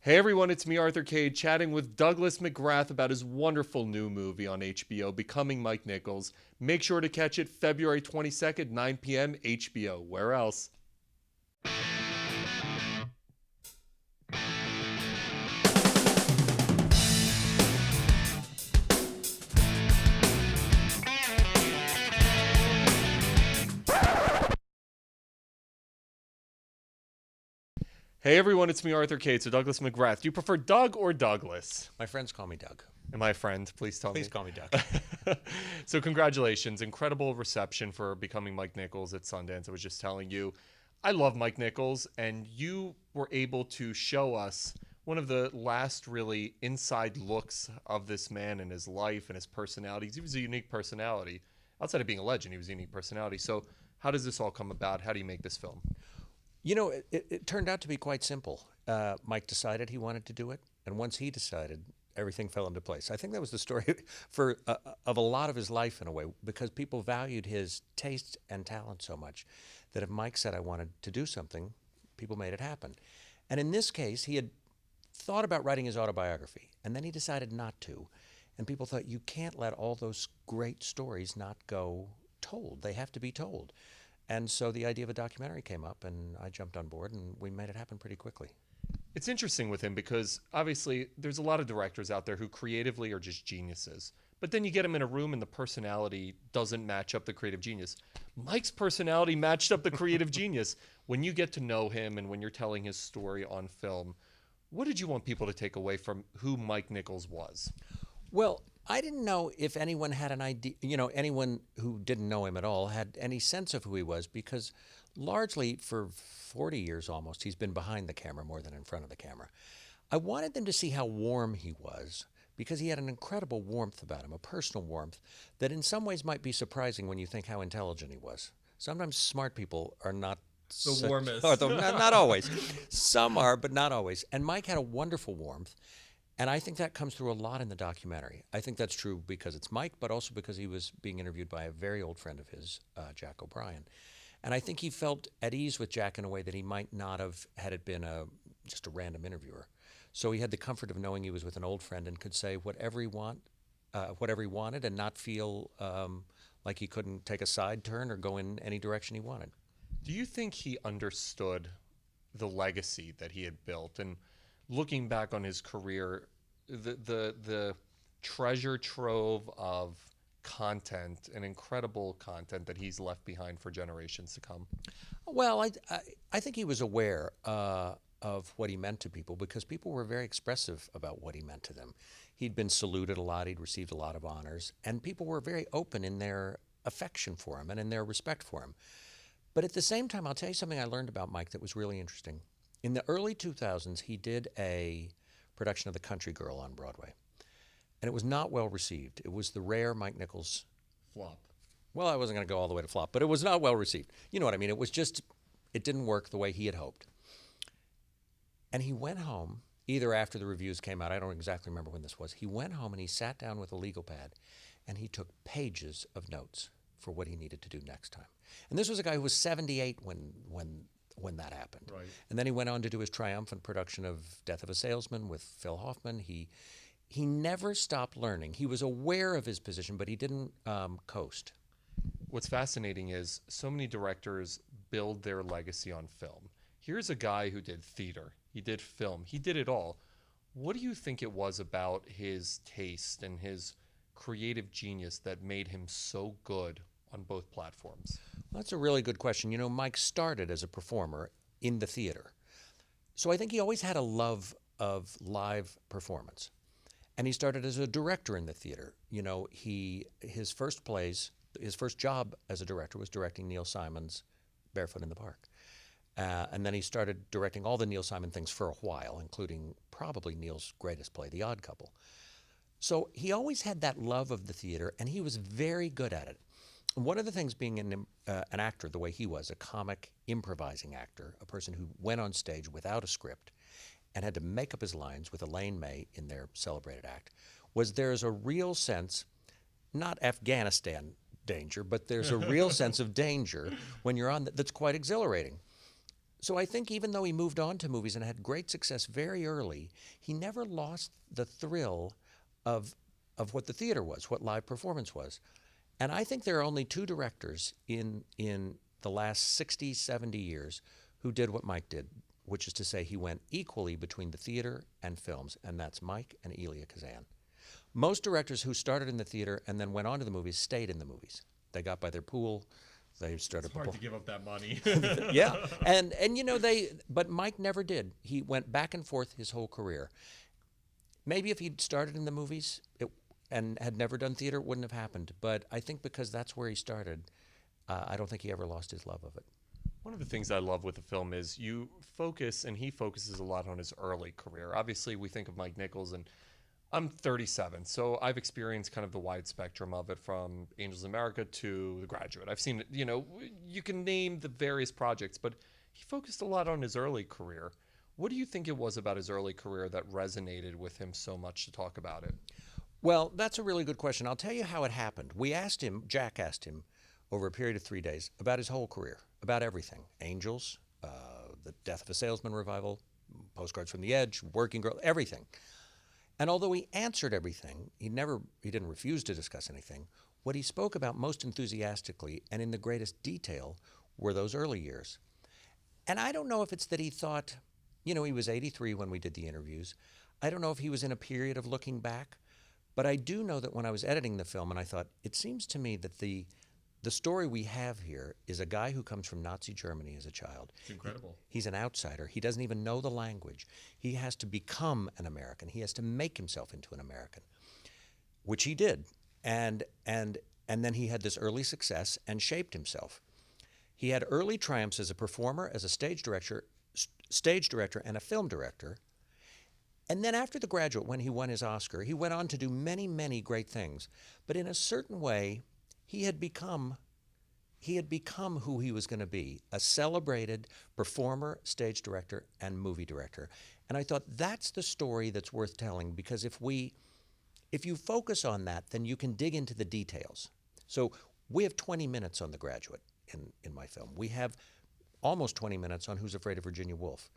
Hey everyone, it's me, Arthur Kade, chatting with Douglas McGrath about his wonderful new movie on HBO, Becoming Mike Nichols. Make sure to catch it February 22nd, 9 p.m. HBO. Where else? Hey everyone, it's me, Arthur Kade. So Douglas McGrath, do you prefer Doug or Douglas? My friends call me Doug. And my friend, please tell me. Please call me Doug. So congratulations, incredible reception for Becoming Mike Nichols at Sundance. I was just telling you, I love Mike Nichols, and you were able to show us one of the last really inside looks of this man and his life and his personality. He was a unique personality. Outside of being a legend, he was a unique personality. So how does this all come about? How do you make this film? You know, it turned out to be quite simple. Mike decided he wanted to do it, and once he decided, everything fell into place. I think that was the story of a lot of his life in a way, because people valued his taste and talent so much that if Mike said, I wanted to do something, people made it happen. And in this case, he had thought about writing his autobiography, and then he decided not to. And people thought, you can't let all those great stories not go told. They have to be told. And so the idea of a documentary came up, and I jumped on board, and we made it happen pretty quickly. It's interesting with him because obviously there's a lot of directors out there who creatively are just geniuses. But then you get him in a room and the personality doesn't match up the creative genius. Mike's personality matched up the creative genius. When you get to know him and when you're telling his story on film, what did you want people to take away from who Mike Nichols was? Well, I didn't know if anyone had an idea, anyone who didn't know him at all had any sense of who he was, because largely for 40 years almost, he's been behind the camera more than in front of the camera. I wanted them to see how warm he was, because he had an incredible warmth about him, a personal warmth that in some ways might be surprising when you think how intelligent he was. Sometimes smart people are not The warmest. not always. Some are, but not always. And Mike had a wonderful warmth. And I think that comes through a lot in the documentary. I think that's true because it's Mike, but also because he was being interviewed by a very old friend of his, Jack O'Brien. And I think he felt at ease with Jack in a way that he might not have had it been just a random interviewer. So he had the comfort of knowing he was with an old friend and could say whatever he wanted, and not feel like he couldn't take a side turn or go in any direction he wanted. Do you think he understood the legacy that he had built? And looking back on his career, the treasure trove of content and incredible content that he's left behind for generations to come. Well, I think he was aware of what he meant to people, because people were very expressive about what he meant to them. He'd been saluted a lot, he'd received a lot of honors, and people were very open in their affection for him and in their respect for him. But at the same time, I'll tell you something I learned about Mike that was really interesting. In the early 2000s, he did a production of The Country Girl on Broadway, and it was not well received. It was the rare Mike Nichols. Flop. Well, I wasn't going to go all the way to flop, but it was not well received. You know what I mean? It didn't work the way he had hoped. And he went home, either after the reviews came out, I don't exactly remember when this was. He went home and he sat down with a legal pad and he took pages of notes for what he needed to do next time. And this was a guy who was 78 when that happened. Right. And then he went on to do his triumphant production of Death of a Salesman with Phil Hoffman. He never stopped learning. He was aware of his position, but he didn't coast. What's fascinating is so many directors build their legacy on film. Here's a guy who did theater, he did film, he did it all. What do you think it was about his taste and his creative genius that made him so good on both platforms? Well, that's a really good question. You know, Mike started as a performer in the theater. So I think he always had a love of live performance. And he started as a director in the theater. You know, his first job as a director was directing Neil Simon's Barefoot in the Park. And then he started directing all the Neil Simon things for a while, including probably Neil's greatest play, The Odd Couple. So he always had that love of the theater, and he was very good at it. And one of the things being an actor the way he was, a comic improvising actor, a person who went on stage without a script and had to make up his lines with Elaine May in their celebrated act, was there's a real sense, not Afghanistan danger, but there's a real sense of danger when you're on that's quite exhilarating. So I think even though he moved on to movies and had great success very early, he never lost the thrill of what the theater was, what live performance was. And I think there are only two directors in the last 60, 70 years who did what Mike did, which is to say he went equally between the theater and films, and that's Mike and Elia Kazan. Most directors who started in the theater and then went on to the movies stayed in the movies. They got by their pool. They started. It's hard to give up that money. Yeah, and you know but Mike never did. He went back and forth his whole career. Maybe if he'd started in the movies and had never done theater, it wouldn't have happened. But I think because that's where he started, I don't think he ever lost his love of it. One of the things I love with the film is you focus, and he focuses a lot on his early career. Obviously, we think of Mike Nichols, and I'm 37, so I've experienced kind of the wide spectrum of it, from Angels in America to The Graduate. I've seen it, you can name the various projects, but he focused a lot on his early career. What do you think it was about his early career that resonated with him so much to talk about it? Well, that's a really good question. I'll tell you how it happened. Jack asked him, over a period of 3 days, about his whole career, about everything. Angels, the Death of a Salesman revival, Postcards from the Edge, Working Girl, everything. And although he answered everything, he didn't refuse to discuss anything. What he spoke about most enthusiastically and in the greatest detail were those early years. And I don't know if it's that he thought, he was 83 when we did the interviews. I don't know if he was in a period of looking back, but I do know that when I was editing the film and I thought, it seems to me that the story we have here is a guy who comes from Nazi Germany as a child. It's incredible. He's an outsider. He doesn't even know the language. He has to become an American. He has to make himself into an American, which he did. And then he had this early success and shaped himself. He had early triumphs as a performer, as a stage director, and a film director. And then after The Graduate, when he won his Oscar, he went on to do many, many great things. But in a certain way, he had become who he was going to be, a celebrated performer, stage director, and movie director. And I thought that's the story that's worth telling, because if you focus on that, then you can dig into the details. So we have 20 minutes on The Graduate in my film. We have almost 20 minutes on Who's Afraid of Virginia Woolf.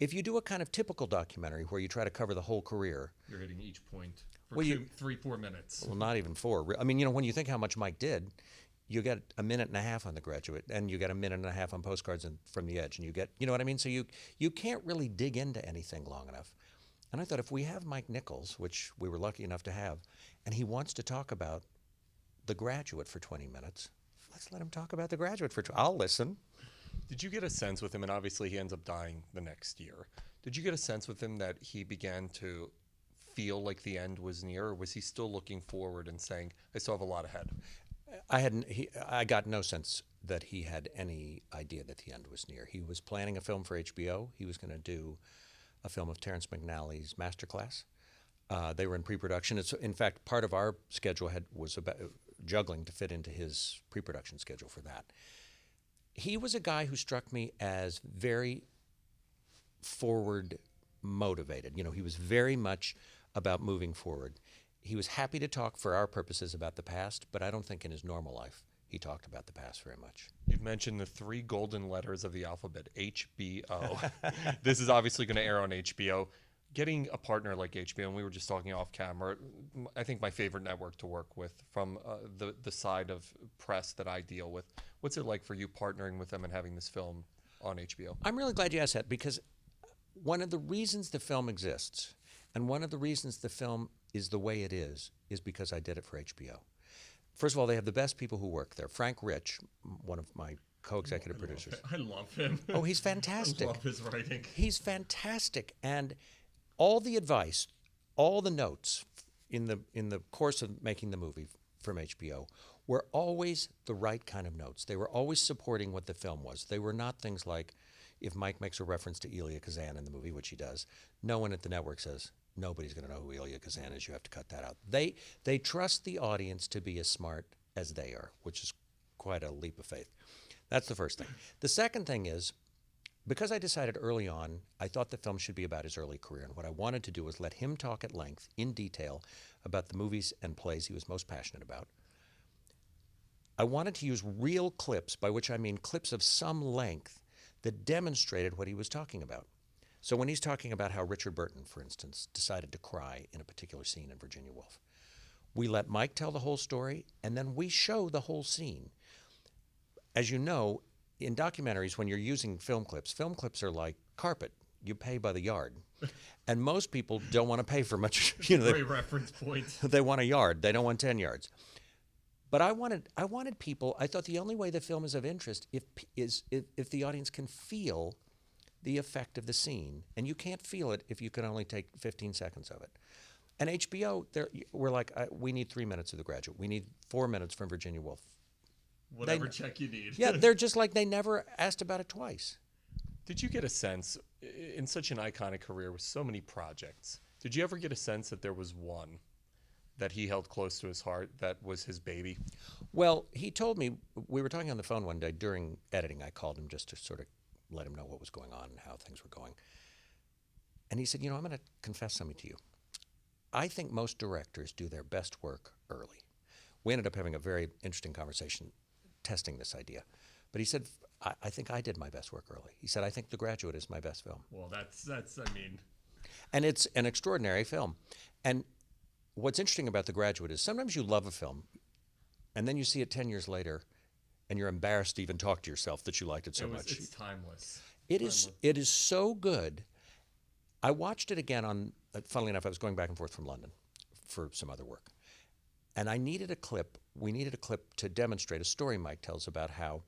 If you do a kind of typical documentary where you try to cover the whole career, you're hitting each point for Well, 3-4 minutes. well, not even 4. I mean, when you think how much Mike did, you get a minute and a half on The Graduate, and you get a minute and a half on Postcards from the Edge, and you get, you know what I mean? So you can't really dig into anything long enough. And I thought, if we have Mike Nichols, which we were lucky enough to have, and he wants to talk about The Graduate for 20 minutes, let's let him talk about The Graduate for 20. I'll listen. Did you get a sense with him, and obviously he ends up dying the next year, did you get a sense with him that he began to feel like the end was near, or was he still looking forward and saying, I still have a lot ahead? I got no sense that he had any idea that the end was near. He was planning a film for HBO. He was going to do a film of Terrence McNally's Masterclass. They were in pre-production. In fact, part of our schedule was about juggling to fit into his pre-production schedule for that. He was a guy who struck me as very forward motivated. He was very much about moving forward. He was happy to talk, for our purposes, about the past, but I don't think in his normal life he talked about the past very much. You've mentioned the 3 golden letters of the alphabet, HBO. This is obviously going to air on HBO. Getting a partner like HBO, and we were just talking off camera, I think my favorite network to work with from the side of press that I deal with. What's it like for you partnering with them and having this film on HBO? I'm really glad you asked that, because one of the reasons the film exists, and one of the reasons the film is the way it is because I did it for HBO. First of all, they have the best people who work there. Frank Rich, one of my co-executive producers. I love him. Oh, he's fantastic. I love his writing. He's fantastic. And all the advice, all the notes in the course of making the movie from HBO were always the right kind of notes. They were always supporting what the film was. They were not things like, if Mike makes a reference to Elia Kazan in the movie, which he does, no one at the network says, nobody's going to know who Elia Kazan is. You have to cut that out. They trust the audience to be as smart as they are, which is quite a leap of faith. That's the first thing. The second thing is, because I decided early on, I thought the film should be about his early career. And what I wanted to do was let him talk at length, in detail, about the movies and plays he was most passionate about. I wanted to use real clips, by which I mean clips of some length, that demonstrated what he was talking about. So when he's talking about how Richard Burton, for instance, decided to cry in a particular scene in Virginia Woolf, we let Mike tell the whole story, and then we show the whole scene. As you know, in documentaries, when you're using film clips are like carpet. You pay by the yard. And most people don't want to pay for much. Great reference point. They want a yard. They don't want 10 yards. But I wanted people. I thought the only way the film is of interest if the audience can feel the effect of the scene, and you can't feel it if you can only take 15 seconds of it. And HBO, we're like, we need 3 minutes of The Graduate. We need 4 minutes from Virginia Woolf. Whatever check you need. Yeah, they're just like they never asked about it twice. Did you get a sense, in such an iconic career with so many projects, did you ever get a sense that there was one that he held close to his heart that was his baby? Well, he told me, we were talking on the phone one day during editing. I called him just to sort of let him know what was going on and how things were going. And he said, I'm going to confess something to you. I think most directors do their best work early. We ended up having a very interesting conversation testing this idea. But he said, I think I did my best work early. He said, I think The Graduate is my best film. Well, that's And it's an extraordinary film. And what's interesting about The Graduate is sometimes you love a film, and then you see it 10 years later, and you're embarrassed to even talk to yourself that you liked it so much. It's timeless. It is so good. I watched it again funnily enough, I was going back and forth from London for some other work. And we needed a clip to demonstrate a story Mike tells about how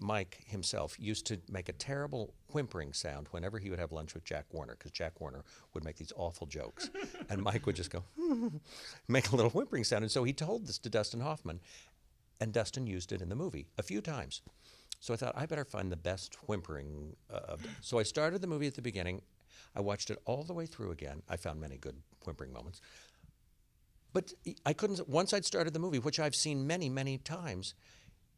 Mike himself, used to make a terrible whimpering sound whenever he would have lunch with Jack Warner, because Jack Warner would make these awful jokes. And Mike would just go, make a little whimpering sound. And so he told this to Dustin Hoffman, and Dustin used it in the movie a few times. So I thought, I better find the best whimpering. So I started the movie at the beginning. I watched it all the way through again. I found many good whimpering moments. But I couldn't, once I'd started the movie, which I've seen many, many times,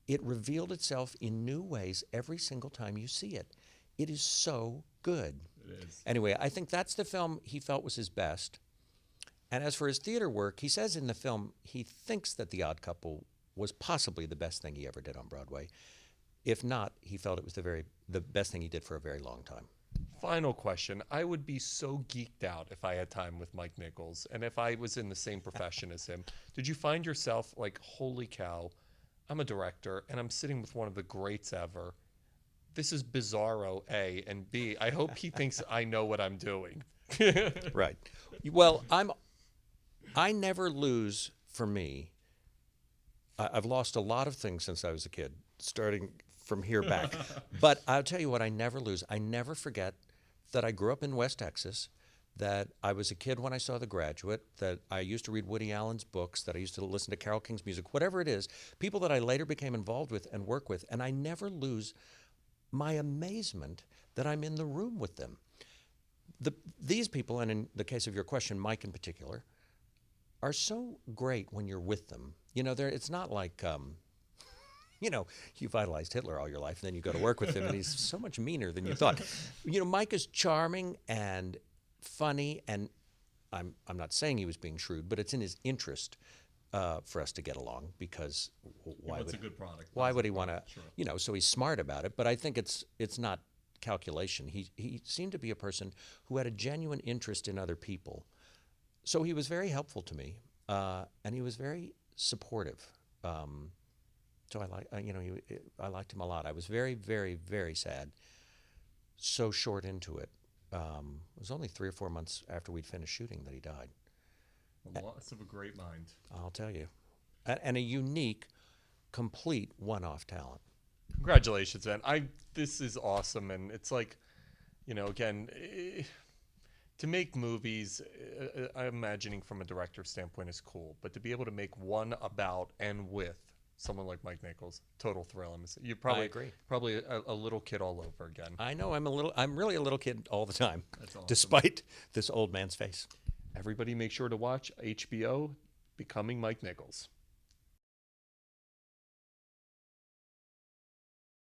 it revealed itself in new ways every single time you see it. It is so good. It is. Anyway, I think that's the film he felt was his best. And as for his theater work, he says in the film he thinks that The Odd Couple was possibly the best thing he ever did on Broadway. If not, he felt it was the best thing he did for a very long time. Final question. I would be so geeked out if I had time with Mike Nichols and if I was in the same profession as him. Did you find yourself like, holy cow, I'm a director and I'm sitting with one of the greats ever. This is bizarro, A, and B, I hope he thinks I know what I'm doing. Right. Well, I never lose, for me. I've lost a lot of things since I was a kid, starting from here back. But I'll tell you what, I never lose. I never forget that I grew up in West Texas, that I was a kid when I saw The Graduate, that I used to read Woody Allen's books, that I used to listen to Carole King's music, whatever it is, people that I later became involved with and work with, and I never lose my amazement that I'm in the room with them. These people, and in the case of your question, Mike in particular, are so great when you're with them. It's not like, you've idolized Hitler all your life, and then you go to work with him, and he's so much meaner than you thought. Mike is charming and funny, and I'm not saying he was being shrewd, but it's in his interest for us to get along, because It's a good product. Why would he want to? Sure. So he's smart about it. But I think it's not calculation. He seemed to be a person who had a genuine interest in other people. So he was very helpful to me, and he was very supportive. So I liked him a lot. I was very, very, very sad. So short into it. It was only 3 or 4 months after we'd finished shooting that he died. A loss of a great mind. I'll tell you. And a unique, complete one-off talent. Congratulations, man. This is awesome, and it's like, again, to make movies, I'm imagining from a director's standpoint is cool, but to be able to make one about and with someone like Mike Nichols, total thrill. You're probably, I agree. Probably a little kid all over again. I know. I'm really a little kid all the time. That's awesome. Despite this old man's face. Everybody make sure to watch HBO Becoming Mike Nichols.